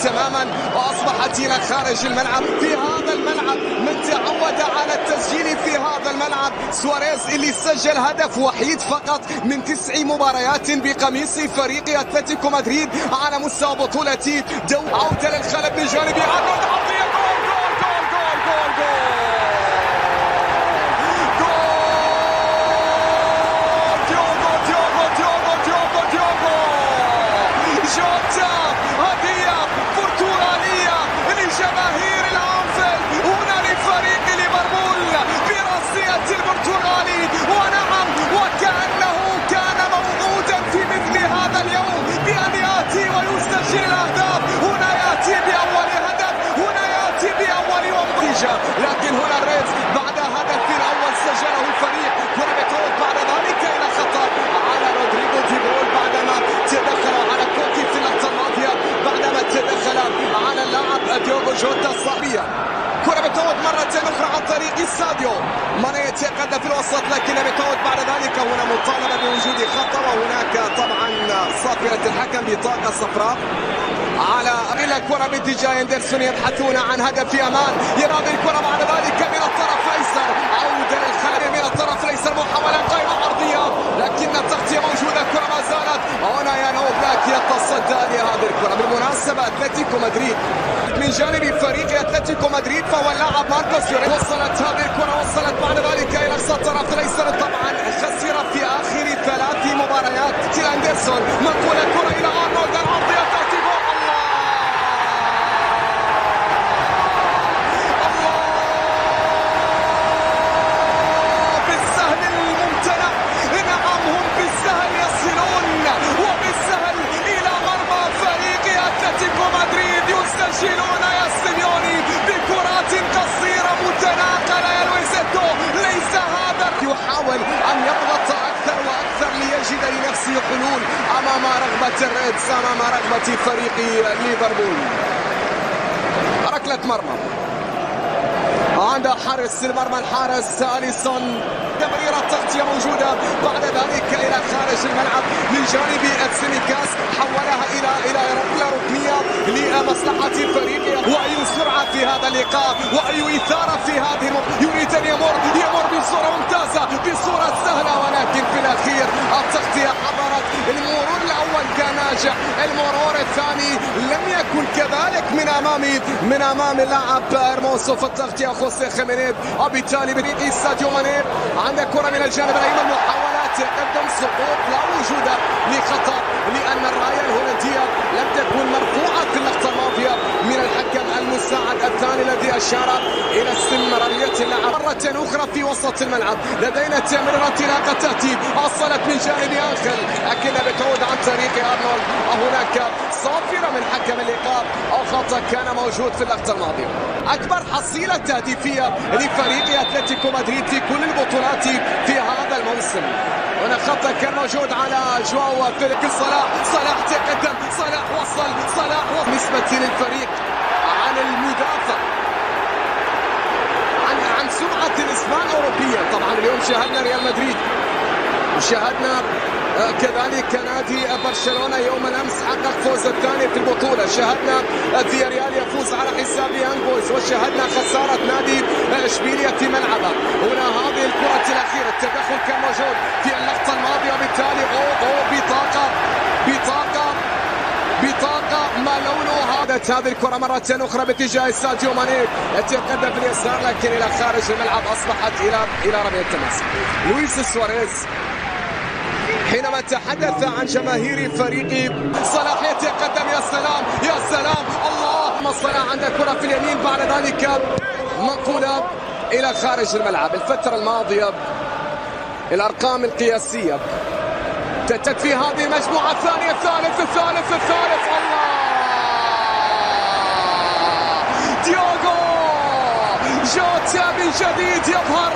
تماما وأصبحت إلى خارج الملعب. في هذا الملعب من تعود على التسجيل في هذا الملعب سواريز اللي سجل هدف وحيد فقط من 9 مباريات بقميص فريق أتلتيكو مدريد على مستوى بطولة عودة للخلف من جانب أرنولد. عطية جوتا. هدية برتغالية لجماهير الأنفيلد هنا لفريق ليفربول براسية البرتغالي. ونعم وكأنه كان موعودا في مثل هذا اليوم بأن يأتي ويسجل الأهداف. هنا يأتي بأول هدف، هنا يأتي بأول نتيجة، لكن هنا الريدز بعد هدف الأول سجله الفريق وربطوه بعد ذلك إلى خطأ على رودريغو دي بول بعدما تدخل على كوكي في اللقطة الماضية، بعدما تدخل على اللاعب ديوغو جوتا الصعبية. كرة بتعود مرة أخرى عن طريق ساديو ماني يتقدم في الوسط، لكن بتعود بعد ذلك هنا مطالبة بوجود خطأ، وهناك طبعا صافرة الحكم بطاقة صفراء على الكرة باتجاه اندرسون. يبحثون عن هدف في امان، ينادي الكرة بعد ذلك من الطرف الايسر، عودة للخلف من الطرف الايسر، محاولة قائمة عرضية لكن التغطية موجودة. الكرة ما زالت هنا يانو بلاك يتصدى لهذه الكرة. بالمناسبة اتلتيكو مدريد من جانب فريق اتلتيكو مدريد فهو اللاعب ماركوس يوريس. وصلت هذه الكرة، وصلت بعد ذلك الى اقصى الطرف الايسر. طبعا خسر في اخر 3 مباريات تيل اندرسون. منقولة الكرة الى ارنولد، العرضية تاتي يسجلون يا سيميوني بكرات قصيرة متناقلة. يا لويزيتو ليس هذا، يحاول أن يضغط أكثر وأكثر ليجد لنفسه حلول أمام رغبة الريدز، أمام رغبة فريق ليفربول. ركلة مرمى عند حارس المرمى، الحارس أليسون. تمريرة تغطية موجودة بعد ذلك إلى خارج الملعب من جانب السيميكاس، حولها إلى ركنية لمصلحة فريقه. وأي سرعة في هذا اللقاء وأي إثارة في هذه يريد أن يمر بصورة ممتازة بصورة سهلة، ولكن في الأخير التغطية حضرت. المرور الأول كان ناجح، المرور الثاني لم يكن كذلك من أمام اللاعب إرموسو في التغطية خوسيه خيمينيز، وبالتالي بريق ساديو ماني. عندك كرة من الجانب الأيمن، محاولات تقدم سقوط لا وجود لخطأ، لأن الراية الهولندية لم تكن مرفوعة في اللقطة الماضية من الحكم المساعد الثاني الذي أشار إلى استمرارية اللعب. مرة أخرى في وسط الملعب لدينا تمريرة انطلاقة تأتي، وصلت من جانب آخر لكنها بتعود عن طريق أرنولد. وهناك صافرة من حكم اللقاء أو خطأ كان موجود في اللقطة الماضية. أكبر حصيلة تهديفية لفريق أتلتيكو مدريد في كل البطولات في هذا الموسم. هنا خطأ كان موجود على جواو فيليك. صلاح تقدم، صلاح وصل نسبة للفريق عن المدافع عن سمعة الإسبان الأوروبية. طبعا اليوم شاهدنا ريال مدريد وشاهدنا كذلك نادي برشلونة يوم الأمس حقق فوز الثاني في البطولة، شاهدنا فياريال يفوز على حساب يانج بويز، وشاهدنا خسارة نادي اشبيلية في ملعبه. هنا هذه الكرة الأخيرة التدخل كان موجود في اللقطة الماضية، وبالتالي بطاقة ما لونه هذا. هذه الكرة مرة أخرى باتجاه ساديو ماني، يتقدم في اليسار لكن إلى خارج الملعب، أصبحت إلى رمية التماس. لويس سواريز حينما تحدث عن جماهير فريق صلاح يتقدم. يا سلام الله، صلاح عند كرة في اليمين، بعد ذلك منقولة إلى خارج الملعب. الفترة الماضية الأرقام القياسية تكفي هذه المجموعة الثانية، الثالث الله ديوغو جوتا من جديد يظهر.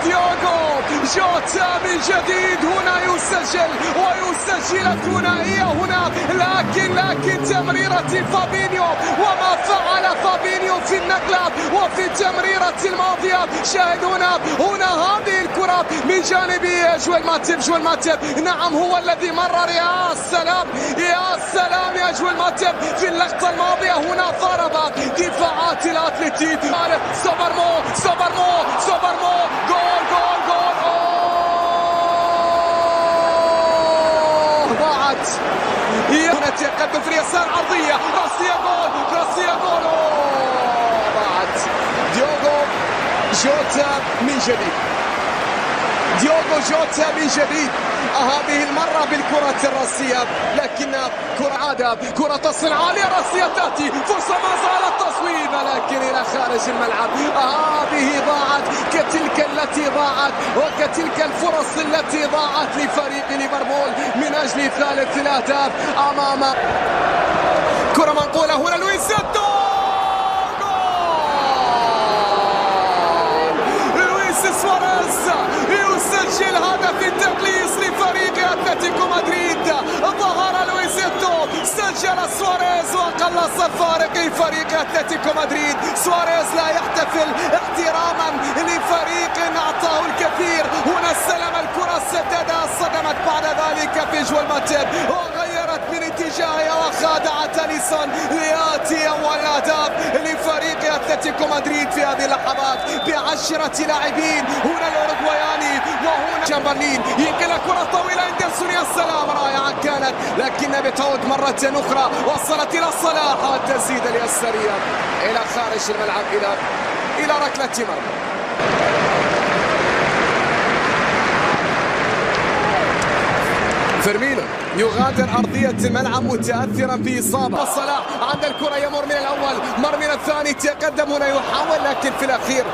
ديوغو جوتا من جديد هنا يسجل ويسجل الثنائية هنا، لكن تمريرة فابينيو وما فعل فابينيو في النقلة وفي التمريرة الماضية. شاهدونا هنا هذه الكرة من جانب جويل ماتيب، نعم هو الذي مرر. يا سلام يا جويل ماتيب في اللقطة الماضية هنا ضرب دفاعات الأتلتيك. سوبرمو جول ضاعت. هنا تقدم في اليسار عرضية راسية جول ضاعت. ديوغو جوتا من جديد هذه المرة بالكرة الراسية، لكن كرة عادة، كرة تصل عالية راسية تأتي، فرصة ما زال التصويب لكن إلى خارج الملعب. هذه ضاعت كتلك التي ضاعت وكتلك الفرص التي ضاعت لفريق ليفربول من أجل ثالث الأهداف أمام. كرة منقولة هنا لويس سواريز يسجل هدف التقليص لفريق اتلتيكو مدريد. ظهر لويسيتو، سجل سواريز وقلص الفارق لفريق اتلتيكو مدريد. سواريز لا يحتفل احتراما لفريق اعطاه الكثير. هنا استلم الكرة سددها، صدمت بعد ذلك في جويل ماتيب وغيرت من اتجاهها وخادعت أليسون لياتي اول اهداف لفريق اتلتيكو مدريد في هذه اللحظات ب10 لاعبين. هنا الأوروغواياني وهنا جامبرلين ينقل كرة طويلة اندرسون. يا سلام رائعة كانت، لكنها بتعود مرة أخرى، وصلت إلى صلاح التسديدة اليسارية إلى خارج الملعب إلى ركلة مرمى. فيرمينو يغادر أرضية الملعب متأثرا بإصابة. صلاح عند الكرة يمر من الأول، مر من الثاني، تقدم هنا يحاول لكن في الأخير